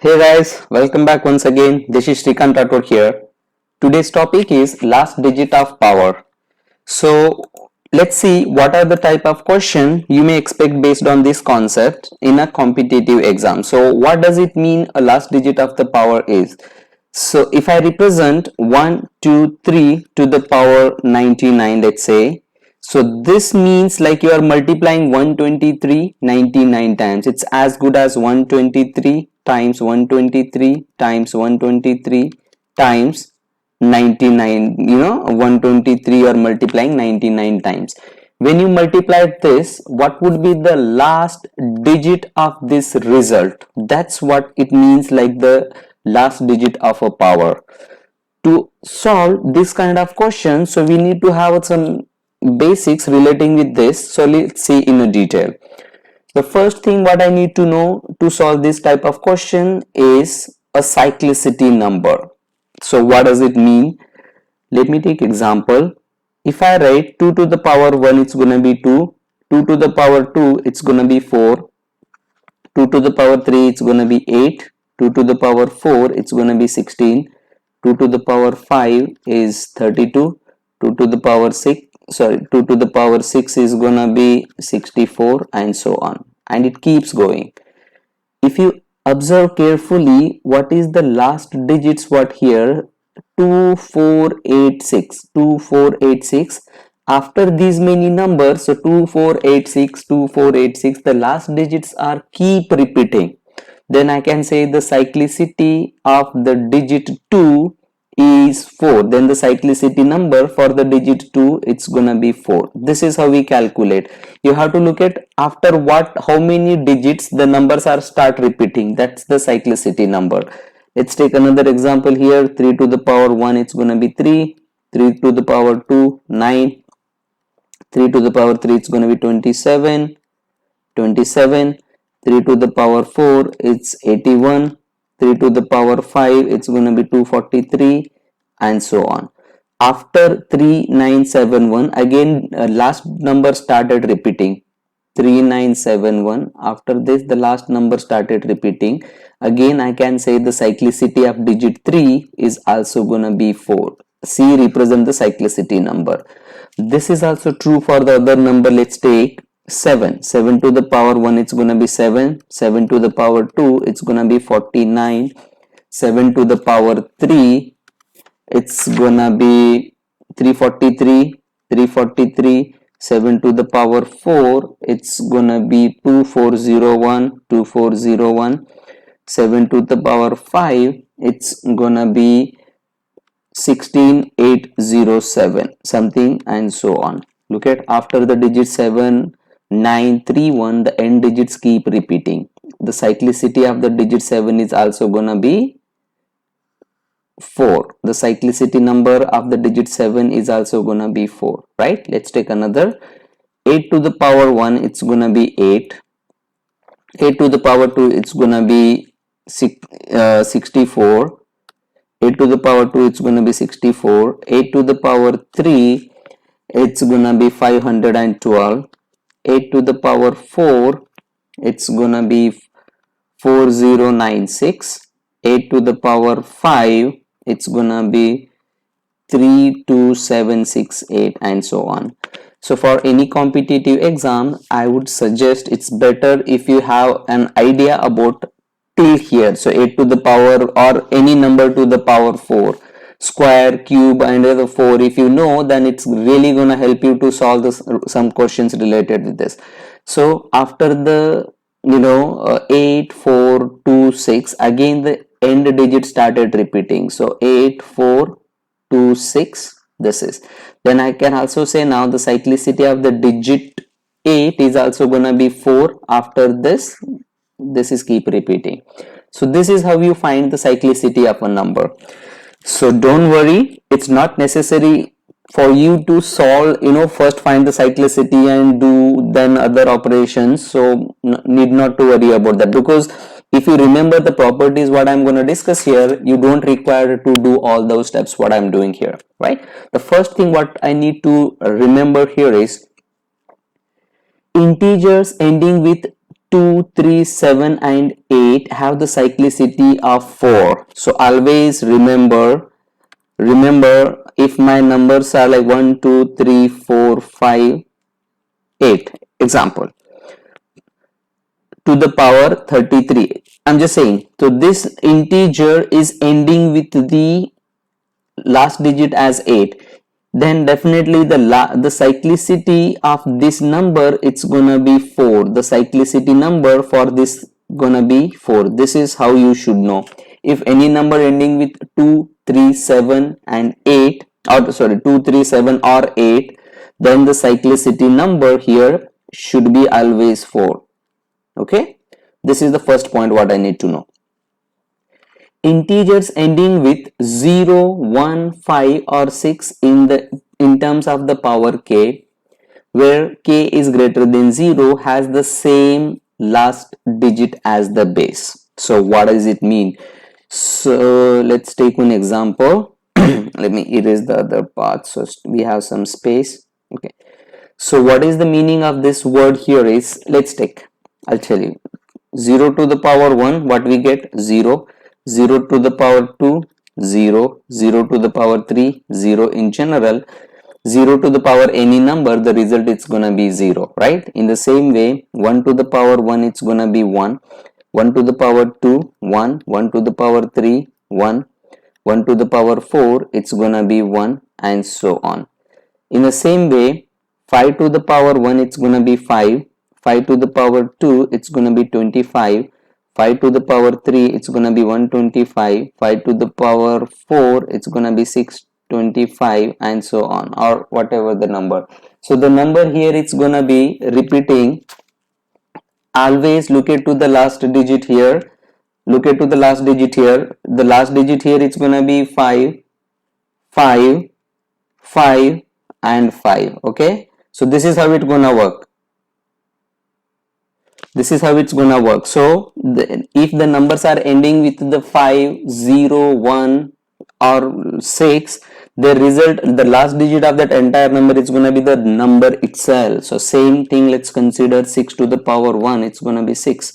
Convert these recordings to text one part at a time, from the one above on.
Hey guys, welcome back once again. This is Shrikant Rathod here. Today's topic is last digit of power. So let's see what are the type of question you may expect based on this concept in a competitive exam. So what does it mean a last digit of the power is? So if I represent 1, 2, 3 to the power 99, let's say, so this means like you are multiplying 123 99 times. It's as good as 123 times 123 times 123 times 99. 123 you are multiplying 99 times. When you multiply this, what would be the last digit of this result? That's what it means, like the last digit of a power. To solve this kind of question, so we need to have some basics relating with this. So let's see in a detail. The first thing what I need to know to solve this type of question is a cyclicity number. So what does it mean? Let me take example. If I write 2 to the power 1, it's gonna be 2. 2 to the power 2, it's gonna be 4. 2 to the power 3, it's gonna be 8. 2 to the power 4, it's gonna be 16. 2 to the power 5 is 32. 2 to the power 6, 2 to the power 6 is gonna be 64, and so on. And it keeps going. If you observe carefully, what is the last digits what here? 2486. 2486. After these many numbers, so 2486, 2486, the last digits are keep repeating. Then I can say the cyclicity of the digit 2 is 4. Then the cyclicity number for the digit 2, it's gonna be 4. This is how we calculate. You have to look at after what, how many digits the numbers are start repeating. That's the cyclicity number. Let's take another example here. 3 to the power 1, it's gonna be 3. 3 to the power 2, 9. 3 to the power 3, it's gonna be 27. 27. 3 to the power 4, it's 81. 3 to the power 5, it's going to be 243, and so on. After 3971, again last number started repeating. 3971. After this, the last number started repeating. Again, I can say the cyclicity of digit 3 is also going to be 4. C represent the cyclicity number. This is also true for the other number. Let's take 7. 7 to the power 1, it's gonna be 7. 7 to the power 2, it's gonna be 49. 7 to the power 3, it's gonna be 343. 343. 7 to the power 4, it's gonna be 2401. 2401. 7 to the power 5, it's gonna be 16807 something, and so on. Look at after the digit 7, 9, 3, 1, the end digits keep repeating. The cyclicity of the digit 7 is also gonna be 4. The cyclicity number of the digit 7 is also gonna be 4, right? Let's take another. 8 to the power 1, it's gonna be 8. 8 to the power 2, it's gonna be 64. 8 to the power 2, it's gonna be 64. 8 to the power 3, it's gonna be 512. 8 to the power 4, it's gonna be 4096. 8 to the power 5, it's gonna be 32768, and so on. So for any competitive exam, I would suggest it's better if you have an idea about till here. So 8 to the power or any number to the power 4, square, cube, and the 4, if you know, then it's really gonna help you to solve this, some questions related with this. So after the 8, 4, 2, 6, again the end digit started repeating. So 8, 4, 2, 6, this is. Then I can also say now the cyclicity of the digit 8 is also gonna be 4. After this is keep repeating. So this is how you find the cyclicity of a number. So don't worry, it's not necessary for you to solve, first find the cyclicity and do then other operations. So need not to worry about that, because if you remember the properties what I'm going to discuss here, you don't require to do all those steps what I'm doing here, right? The first thing what I need to remember here is integers ending with 2, 3, 7 and 8 have the cyclicity of 4. So always remember if my numbers are like 1, 2, 3, 4, 5, 8, example, to the power 33. I'm just saying, so this integer is ending with the last digit as 8, then definitely the cyclicity of this number, it's gonna be 4. The cyclicity number for this gonna be 4. This is how you should know. If any number ending with 2, 3, 7 and 8, or sorry, 2, 3, 7 or 8, then the cyclicity number here should be always 4. Okay, this is the first point what I need to know. Integers ending with 0, 1, 5 or 6 in terms of the power k, where k is greater than 0, has the same last digit as the base. So what does it mean? So let's take one example. Let me erase the other part so we have some space. Okay, so what is the meaning of this word here is, let's take, I'll tell you. 0 to the power 1, what we get? 0. 0 to the power 2, 0. 0 to the power 3, 0 in general. 0 to the power any number, the result it's gonna be 0, right? In the same way, 1 to the power 1, it's gonna be 1. 1 to the power 2, 1. 1 to the power 3, 1. 1 to the power 4, it's gonna be 1, and so on. In the same way, 5 to the power 1, it's gonna be 5. 5 to the power 2, it's gonna be 25. 5 to the power 3, it's gonna be 125. 5 to the power 4, it's gonna be 625, and so on, or whatever the number. So the number here, it's gonna be repeating. Always look at to the last digit here. Look at to the last digit here. The last digit here, it's gonna be 5, 5, 5 and 5. Okay, so this is how it's gonna work. This is how it's gonna work. So if the numbers are ending with the 5, 0, 1 or 6, the result, the last digit of that entire number is gonna be the number itself. So same thing, let's consider 6 to the power 1, it's gonna be 6.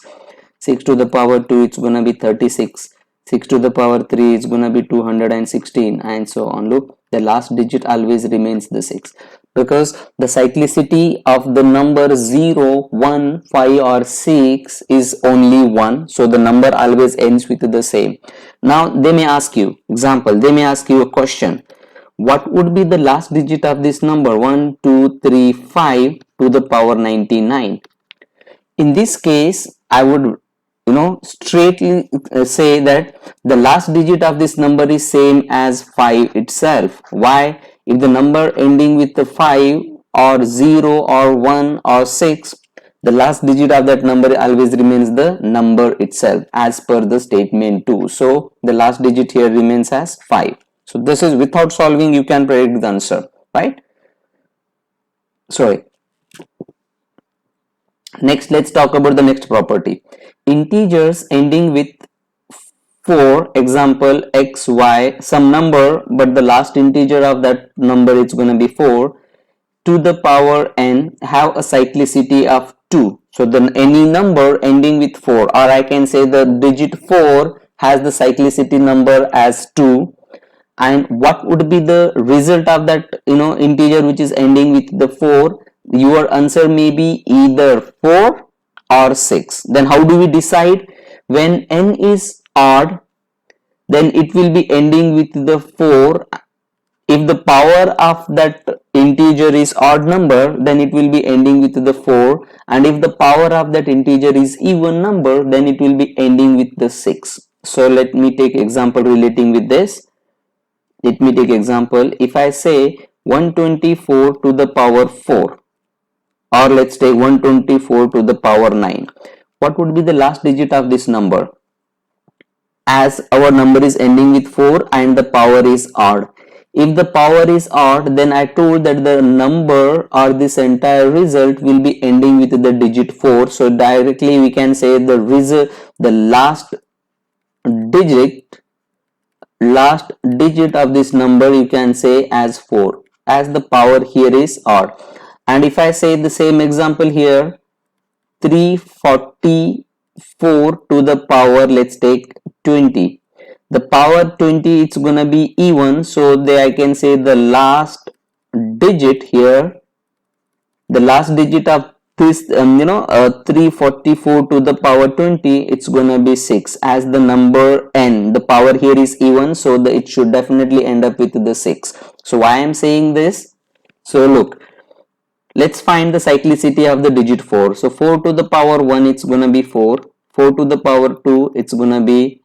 6 to the power 2, it's gonna be 36. 6 to the power 3, it's gonna be 216, and so on. Look, the last digit always remains the 6, because the cyclicity of the number 0, 1, 5 or 6 is only 1, so the number always ends with the same. Now they may ask you, example, they may ask you a question, what would be the last digit of this number? 1, 2, 3, 5 to the power 99. In this case, I would straightly say that the last digit of this number is same as 5 itself. Why? If the number ending with the 5 or 0 or 1 or 6, the last digit of that number always remains the number itself as per the statement 2. So the last digit here remains as 5. So this is, without solving, you can predict the answer, right? Sorry. Next, let's talk about the next property. Integers ending with 4, example x, y, some number, but the last integer of that number is going to be 4, to the power n have a cyclicity of 2. So then any number ending with 4, or I can say the digit 4 has the cyclicity number as 2. And what would be the result of that integer which is ending with the 4? Your answer may be either 4 or 6. Then how do we decide? When n is odd, then it will be ending with the 4. If the power of that integer is odd number, then it will be ending with the 4. And if the power of that integer is even number, then it will be ending with the 6. So let me take example relating with this. Let me take example. If I say 124 to the power 4, or let's take 124 to the power 9, what would be the last digit of this number? As our number is ending with 4 and the power is odd. If the power is odd, then I told that the number or this entire result will be ending with the digit 4. So directly we can say the result, the last digit of this number you can say as 4, as the power here is odd. And if I say the same example here, 344 to the power, let's take 20. The power 20, it's gonna be even, so there I can say the last digit here, the last digit of this 344 to the power 20, it's gonna be 6, as the number n, the power here is even, so it should definitely end up with the 6. So why I'm saying this? So look, let's find the cyclicity of the digit 4. So 4 to the power 1, it's gonna be 4. 4 to the power 2, it's gonna be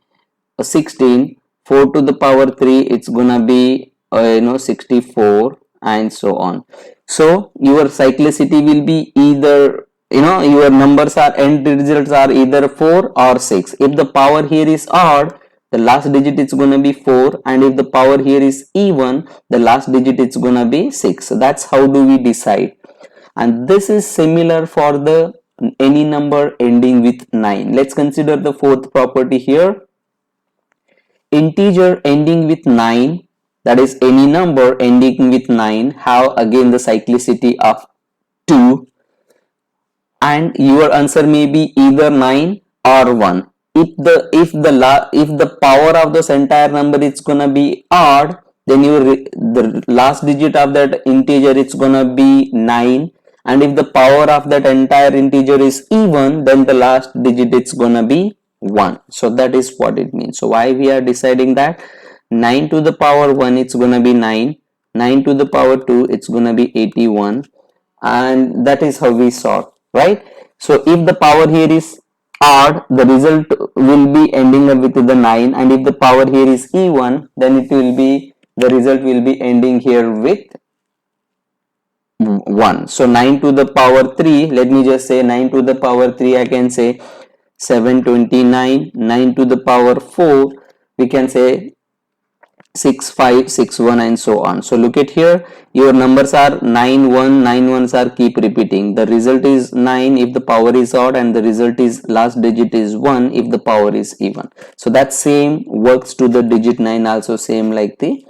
16. 4 to the power 3, it's gonna be 64, and so on. So your cyclicity will be either, your numbers are, end results are either 4 or 6. If the power here is odd, the last digit is gonna be 4, and if the power here is even, the last digit is gonna be 6. So that's how do we decide. And this is similar for the any number ending with 9. Let's consider the fourth property here. Integer ending with 9, that is any number ending with 9, have again the cyclicity of 2, and your answer may be either 9 or 1. If the power of this entire number is gonna be odd, then the last digit of that integer it's gonna be 9, and if the power of that entire integer is even, then the last digit it's gonna be 1. So that is what it means. So why we are deciding that? 9 to the power 1, it's gonna be 9. 9 to the power 2, it's gonna be 81, and that is how we sort, right? So if the power here is odd, the result will be ending up with the 9, and if the power here is even, then the result will be ending here with 1. So 9 to the power 3, let me just say 9 to the power 3, I can say 729. 9 to the power 4, we can say 6561, and so on. So look at here, your numbers are 9 1, 9 ones are keep repeating. The result is 9 if the power is odd, and the result is last digit is 1 if the power is even. So that same works to the digit 9 also, same like the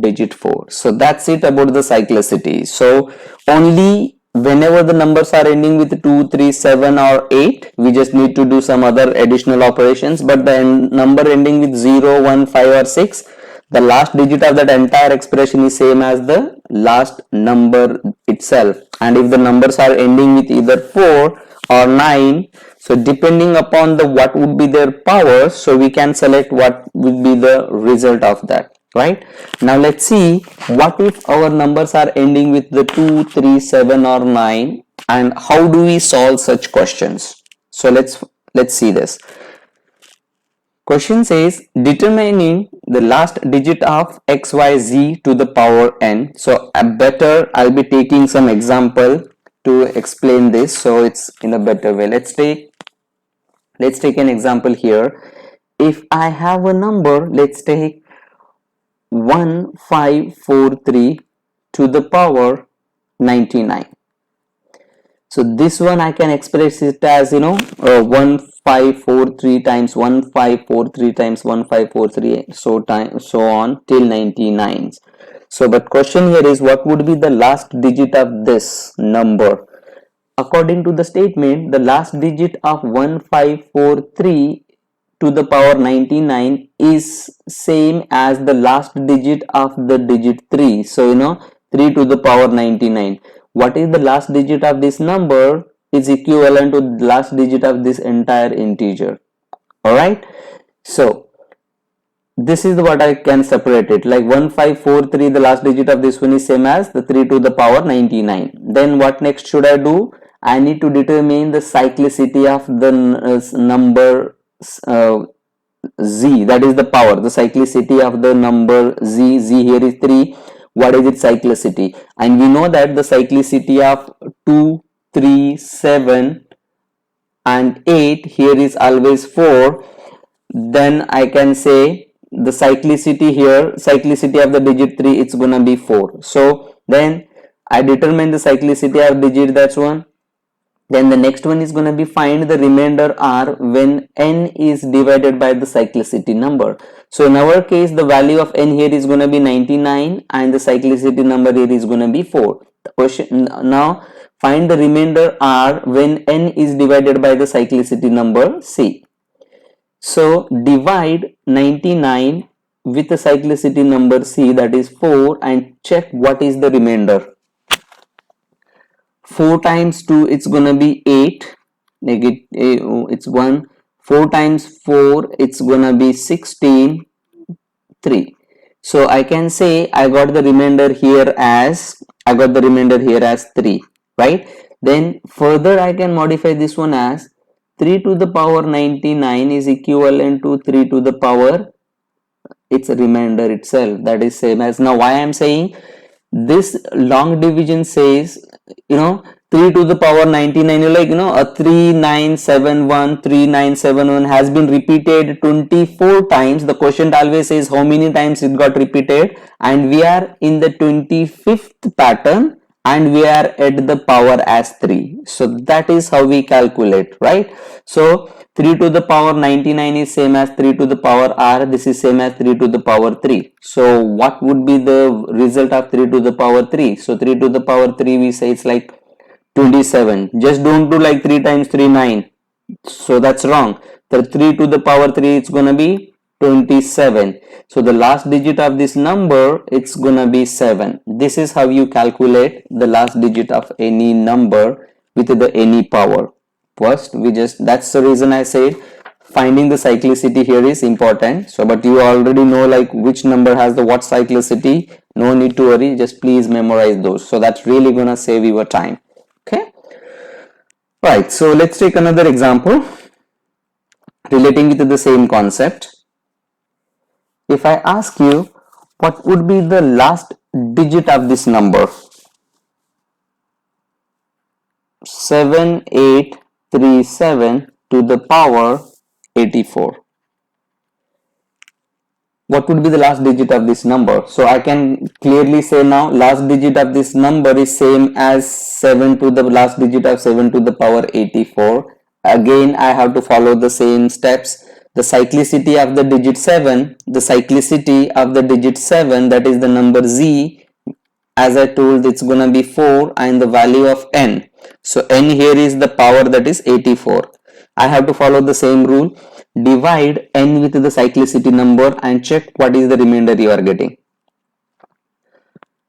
digit 4. So that's it about the cyclicity. So only whenever the numbers are ending with 2, 3, 7 or 8, we just need to do some other additional operations. But the number ending with 0, 1, 5 or 6, the last digit of that entire expression is same as the last number itself. And if the numbers are ending with either 4 or 9, so depending upon the what would be their power, so we can select what would be the result of that, right? Now let's see, what if our numbers are ending with the 2, 3, 7 or 9, and how do we solve such questions? So let's see this. Question says determining the last digit of xyz to the power n. So I'll be taking some example to explain this, so it's in a better way. Let's take an example here. If I have a number, let's take 1543 to the power 99. So this one I can express it as 1543 times 1543 times 1543, so on till 99. So but question here is, what would be the last digit of this number? According to the statement, the last digit of 1543 to the power 99 is same as the last digit of the digit 3. So 3 to the power 99. What is the last digit of this number is equivalent to the last digit of this entire integer. Alright, so this is what I can separate it, like 1543, the last digit of this one is same as the 3 to the power 99. Then what next should I do? I need to determine the cyclicity of the number z, that is the power, the cyclicity of the number z. Here is 3. What is its cyclicity? And we know that the cyclicity of 2, 3, 7 and 8 here is always 4. Then I can say the cyclicity here, cyclicity of the digit 3, it's gonna be 4. So then I determine the cyclicity of digit, that's one. Then the next one is going to be find the remainder r when n is divided by the cyclicity number. So in our case, the value of n here is going to be 99 and the cyclicity number here is going to be 4. The question now, Find the remainder R when n is divided by the cyclicity number C. So divide 99 with the cyclicity number C, that is 4, and check what is the remainder. 4 times 2, it's gonna be 8, negative, it's 1. 4 times 4, it's gonna be 16, 3. So I can say I got the remainder here as 3, right? Then further I can modify this one as 3 to the power 99 is equivalent to 3 to the power its remainder itself, that is same as. Now why I am saying this long division says, 3 to the power 99, you like, a 3971 has been repeated 24 times. The question always says how many times it got repeated, and we are in the 25th pattern and we are at the power as 3. So that is how we calculate, right? So 3 to the power 99 is same as 3 to the power r. This is same as 3 to the power 3. So what would be the result of 3 to the power 3? So 3 to the power 3, we say it's like 27. Just don't do like 3 times 3 9. So that's wrong. The 3 to the power 3, it's gonna be 27. So the last digit of this number, it's gonna be 7. This is how you calculate the last digit of any number with the any power. First, that's the reason I said finding the cyclicity here is important. So but you already know like which number has the what cyclicity. No need to worry, just please memorize those. So that's really gonna save your time. Okay, right, so let's take another example relating with the same concept. If I ask you what would be the last digit of this number, 7837 to the power 84, what would be the last digit of this number? So I can clearly say now last digit of this number is same as 7 to the last digit of 7 to the power 84. Again I have to follow the same steps. The cyclicity of the digit 7, that is the number z, as I told, it's gonna be 4 and the value of n. So n here is the power, that is 84. I have to follow the same rule. Divide n with the cyclicity number and check what is the remainder you are getting.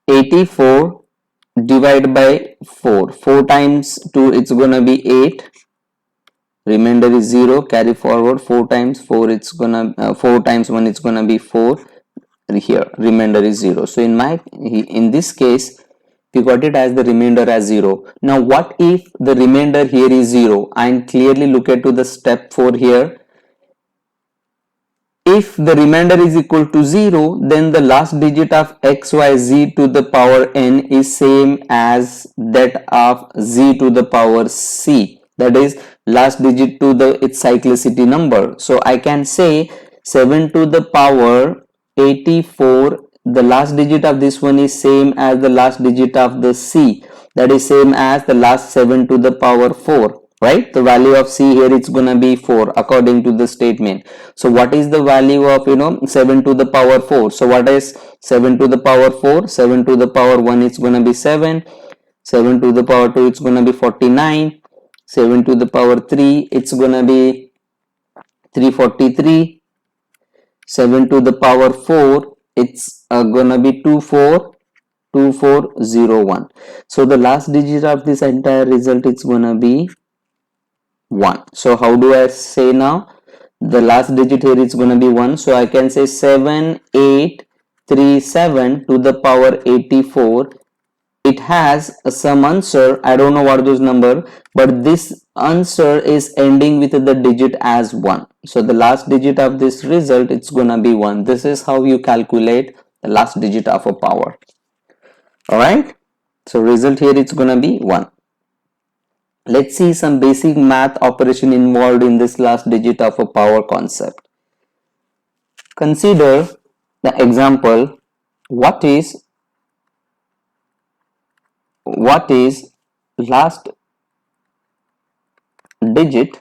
84 divided by 4. 4 times 2, it's gonna be 8. Remainder is 0. Carry forward. 4 times 4, it's gonna 4 times 1, it's gonna be 4. Here remainder is 0. So in this case we got it as the remainder as 0. Now what if the remainder here is 0? And clearly look at to the step 4 here. If the remainder is equal to 0, then the last digit of xyz to the power n is same as that of z to the power c, that is last digit to the its cyclicity number. So I can say 7 to the power 84, the last digit of this one is same as the last digit of the c, that is same as the last 7 to the power 4, right? The value of c here, it's gonna be 4 according to the statement. So what is the value of 7 to the power 4? So what is 7 to the power 4? 7 to the power 1, it's gonna be 7. 7 to the power 2, it's gonna be 49. 7 to the power 3, it's gonna be 343. 7 to the power 4, it's gonna be 2401. So the last digit of this entire result, it's gonna be 1. So how do I say now? The last digit here is gonna be 1. So I can say 7837 to the power 84. It has some answer, I don't know what those number, but this answer is ending with the digit as 1. So the last digit of this result, it's gonna be 1. This is how you calculate the last digit of a power. Alright, so result here, it's gonna be 1. Let's see some basic math operation involved in this last digit of a power concept. Consider the example, what is last digit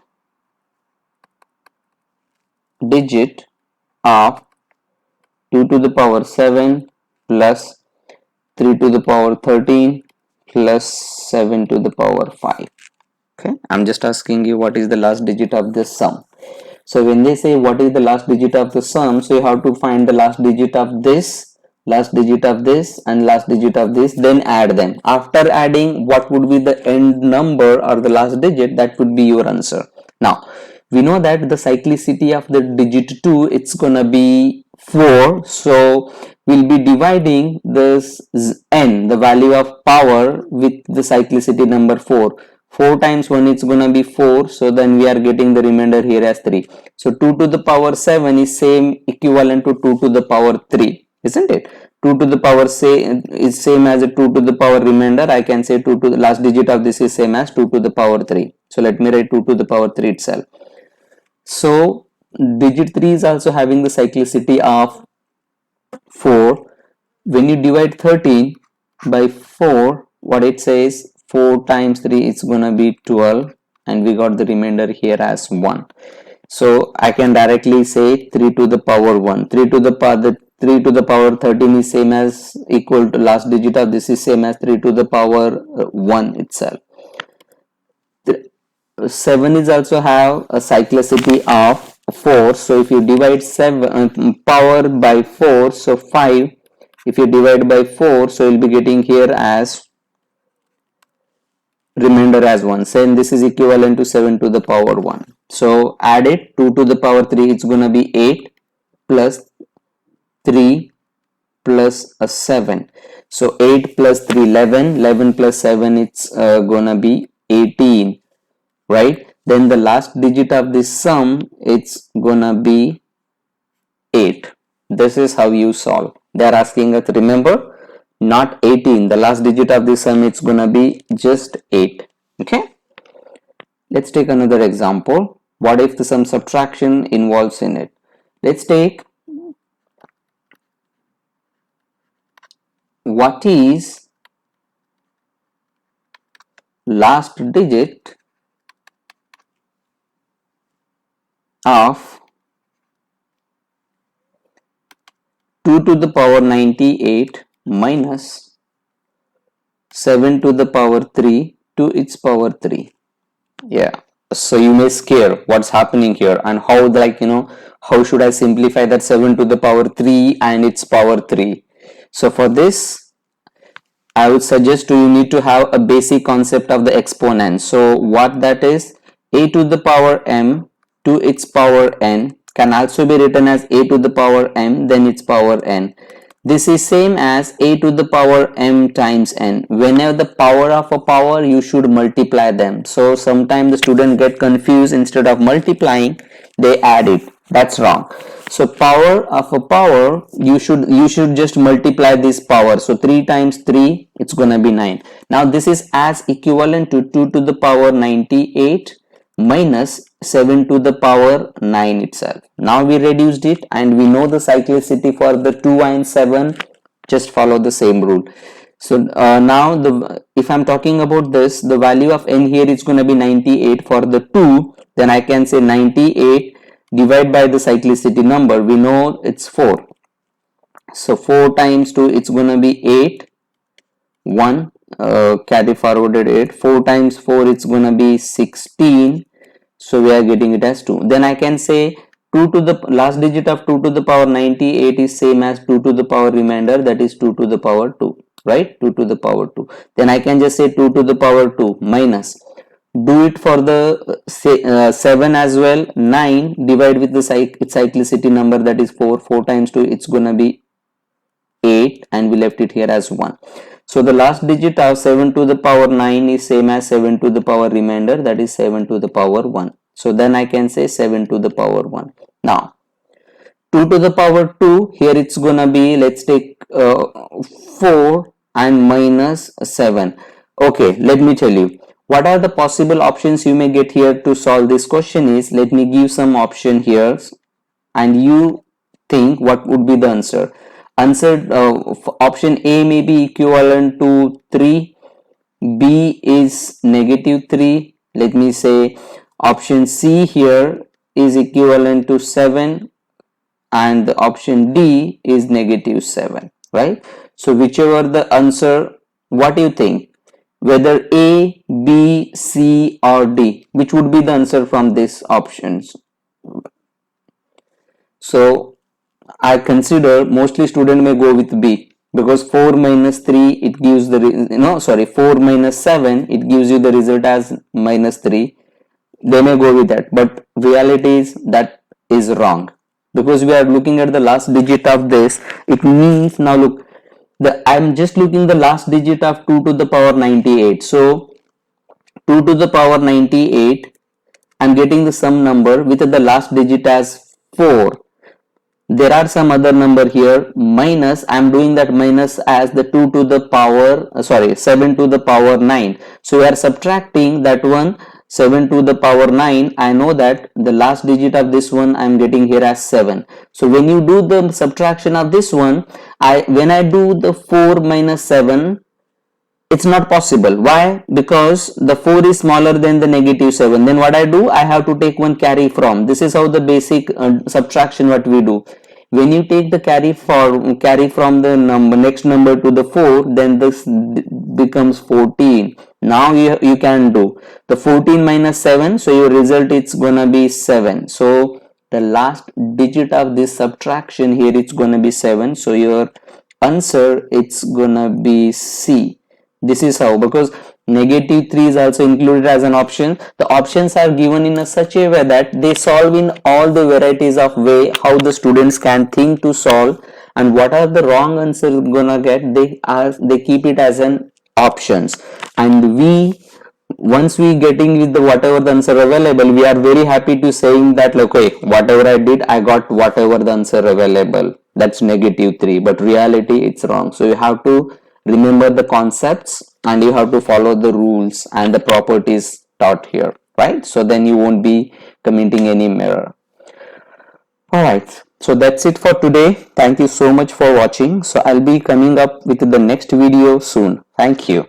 of 2 to the power 7 plus 3 to the power 13 plus 7 to the power 5. Okay, I'm just asking you what is the last digit of this sum. So when they say what is the last digit of the sum, so you have to find the last digit of this, last digit of this, and last digit of this, then add them. After adding, what would be the end number or the last digit, that would be your answer. Now we know that the cyclicity of the digit 2, it's gonna be 4, so we'll be dividing this n, the value of power, with the cyclicity number 4. 4 times 1, it's gonna be 4, so then we are getting the remainder here as 3. So 2 to the power 7 is same equivalent to 2 to the power 3, isn't it? 2 to the power say is same as a 2 to the power remainder. I can say 2 to the last digit of this is same as 2 to the power 3. So let me write 2 to the power 3 itself. So digit 3 is also having the cyclicity of 4. When you divide 13 by 4, what it says, 4 times 3 is gonna be 12, and we got the remainder here as 1. So I can directly say 3 to the power 1. 3 to the power 3 to the power 13 is same as equal to last digit of this is same as 3 to the power 1 itself. 7 is also have a cyclicity of 4, so if you divide 7 power by 4, so 5, if you divide by 4, so you'll be getting here as remainder as 1. Same, this is equivalent to 7 to the power 1. So add it, 2 to the power 3, it's gonna be 8 plus 3 plus a 7. So 8 plus 3, 11, 11 plus 7, it's gonna be 18, right? Then the last digit of this sum, it's gonna be 8. This is how you solve. They are asking us, remember, not 18. The last digit of this sum, it's gonna be just 8. Okay. Let's take another example. What if some subtraction involves in it? Let's take, what is last digit of 2 to the power 98 minus 7 to the power 3 to its power 3. Yeah, so you may scare what's happening here and how, like, how should I simplify that 7 to the power 3 and its power 3. So for this, I would suggest you need to have a basic concept of the exponent. So what that is, a to the power m to its power n can also be written as a to the power m then its power n. This is same as a to the power m times n. Whenever the power of a power, you should multiply them. So sometimes the student get confused, instead of multiplying, they add it. That's wrong. So power of a power, you should just multiply this power. So 3 times 3, it's gonna be 9. Now this is as equivalent to 2 to the power 98 minus 7 to the power 9 itself. Now we reduced it and we know the cyclicity for the 2 and 7. Just follow the same rule. So now if I'm talking about this, the value of n here is going to be 98 for the 2. Then I can say 98 divided by the cyclicity number. We know it's 4. So 4 times 2, it's going to be 8. 1 carry forwarded 8. 4 times 4, it's going to be 16. So we are getting it as 2. Then I can say 2 to the last digit of 2 to the power 98 is same as 2 to the power remainder, that is 2 to the power 2, right? 2 to the power 2. Then I can just say 2 to the power 2 minus, do it for the 7 as well, 9 divide with the cyclicity number, that is 4. 4 times 2, it's gonna be 8 and we left it here as 1. So the last digit of 7 to the power 9 is same as 7 to the power remainder, that is 7 to the power 1. So then I can say 7 to the power 1. Now 2 to the power 2, here it's gonna be, let's take 4 and minus 7. Okay, let me tell you what are the possible options you may get here to solve this question. Is, let me give some option here and you think what would be the answer. Option A may be equivalent to 3, B is negative 3. Let me say option C here is equivalent to 7 and the option D is negative 7, right? So whichever the answer, what do you think? whether A, B, C or D. Which would be the answer from these options? So I consider mostly student may go with B, because 4 minus 3 it gives the 4 minus 7 it gives you the result as minus 3. They may go with that, but reality is that is wrong, because we are looking at the last digit of this. It means, now look, I'm just looking the last digit of 2 to the power 98. So 2 to the power 98, I'm getting the sum number with the last digit as 4. There are some other number here, minus, I'm doing that minus as the 2 to the power 7 to the power 9. So we are subtracting that one, 7 to the power 9. I know that the last digit of this one I'm getting here as 7. So when you do the subtraction of this one, when I do the 4 minus 7, it's not possible. Why? Because the 4 is smaller than the negative 7. Then what I do, I have to take one carry from. This is how the basic subtraction what we do. When you take the carry from the next number to the 4, then this becomes 14. Now you can do the 14 minus 7, so your result it's gonna be 7. So the last digit of this subtraction here, it's gonna be 7. So your answer, it's gonna be C. This is how, because negative 3 is also included as an option. The options are given in a such a way that they solve in all the varieties of way how the students can think to solve, and what are the wrong answers gonna get, they keep it as an options. And we, once we getting with the whatever the answer available, we are very happy to saying that, like, okay, whatever I did, I got whatever the answer available, that's negative 3. But reality, it's wrong. So you have to remember the concepts, and you have to follow the rules and the properties taught here, right? So then you won't be committing any error. All right, so that's it for today. Thank you so much for watching. So I'll be coming up with the next video soon. Thank you.